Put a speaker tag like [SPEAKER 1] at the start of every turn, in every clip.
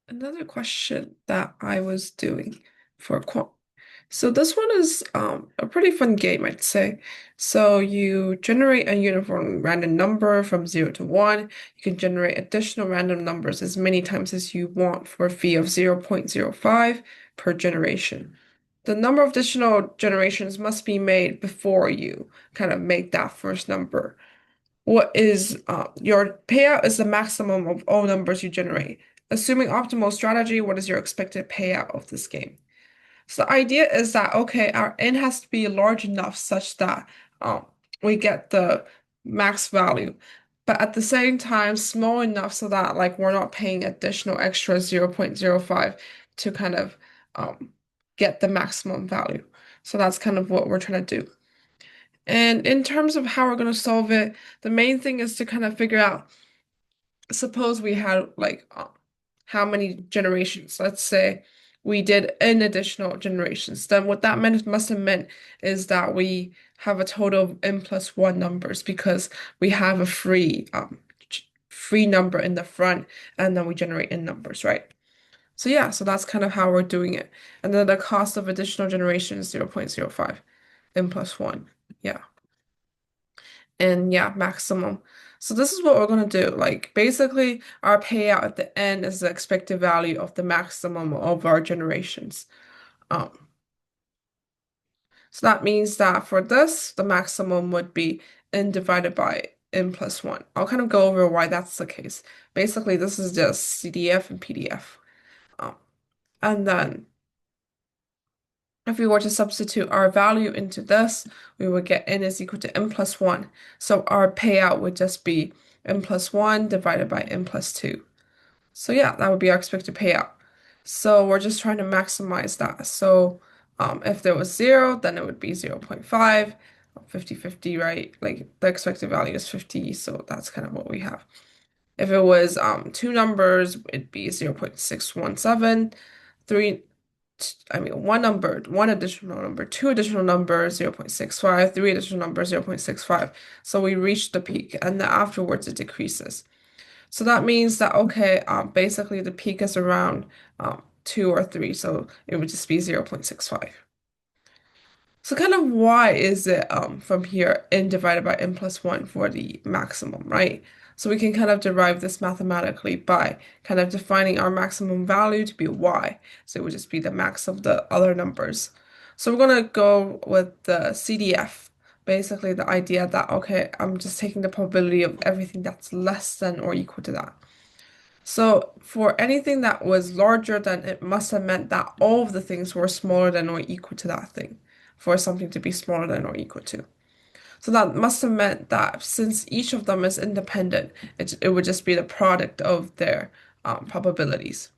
[SPEAKER 1] Another question that I was doing for quant. So this one is a pretty fun game, I'd say. So you generate a uniform random number from 0 to 1. You can generate additional random numbers as many times as you want for a fee of 0.05 per generation. The number of additional generations must be made before you kind of make that first number. What is your payout is the maximum of all numbers you generate. Assuming optimal strategy, what is your expected payout of this game? So the idea is that okay, our n has to be large enough such that um we get the max value, but at the same time small enough so that like we're not paying additional extra 0.05 to kind of um get the maximum value. So that's kind of what we're trying to do. And in terms of how we're going to solve it, the main thing is to kind of figure out, suppose we had like how many generations. Let's say we did n additional generations. Then what that meant must have meant is that we have a total of n plus one numbers because we have a free number in the front and then we generate n numbers, right? So yeah, so that's kind of how we're doing it. And then the cost of additional generation is 0.05 n plus one. Yeah. And yeah, maximum. So this is what we're gonna do. Like basically our payout at the end is the expected value of the maximum of our generations. Um, so that means that for this, the maximum would be n divided by n plus one. I'll kind of go over why that's the case. Basically, this is just CDF and PDF. Um, and then if we were to substitute our value into this, we would get n is equal to n plus 1. So our payout would just be n plus 1 divided by n plus 2. So yeah, that would be our expected payout. So we're just trying to maximize that. So if there was 0, then it would be 0 0.5, 50-50, right? Like the expected value is 50, so that's kind of what we have. If it was two numbers, it'd be 0 0.617, three one number, one additional number, two additional numbers, 0.65, three additional numbers, 0.65. So we reach the peak and then afterwards it decreases. So that means that, okay, basically the peak is around two or three. So it would just be 0.65. So kind of why is it from here n divided by n plus 1 for the maximum, right? So we can kind of derive this mathematically by kind of defining our maximum value to be y. So it would just be the max of the other numbers. So we're going to go with the CDF. Basically the idea that, okay, I'm just taking the probability of everything that's less than or equal to that. So for anything that was larger than, it must have meant that all of the things were smaller than or equal to that thing for something to be smaller than or equal to. So that must have meant that since each of them is independent, it would just be the product of their probabilities.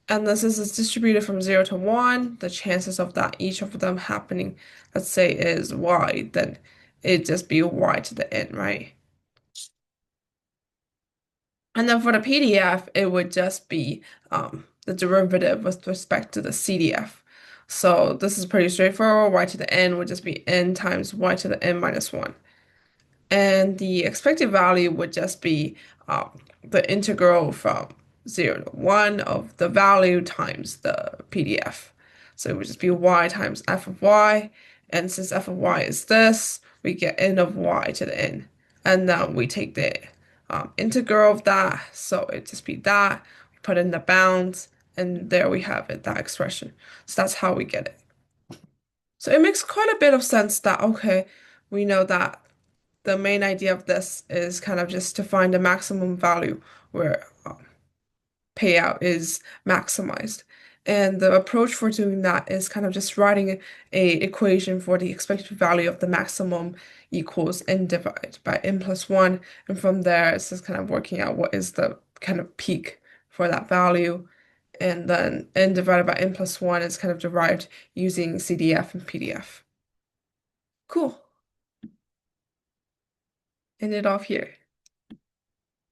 [SPEAKER 1] And this is distributed from 0 to 1. The chances of that each of them happening, let's say, is y, then it'd just be y to the n, right? And then for the PDF, it would just be the derivative with respect to the CDF. So this is pretty straightforward. Y to the n would just be n times y to the n minus 1. And the expected value would just be the integral from 0 to 1 of the value times the PDF. So it would just be y times f of y. And since f of y is this, we get n of y to the n. And then we take the integral of that. So it just be that. We put in the bounds. And there we have it, that expression. So that's how we get it. So it makes quite a bit of sense that, okay, we know that the main idea of this is kind of just to find a maximum value where payout is maximized. And the approach for doing that is kind of just writing a equation for the expected value of the maximum equals n divided by n plus 1. And from there, it's just kind of working out what is the kind of peak for that value. And then n divided by n plus 1 is kind of derived using CDF and PDF. Cool. End it off here.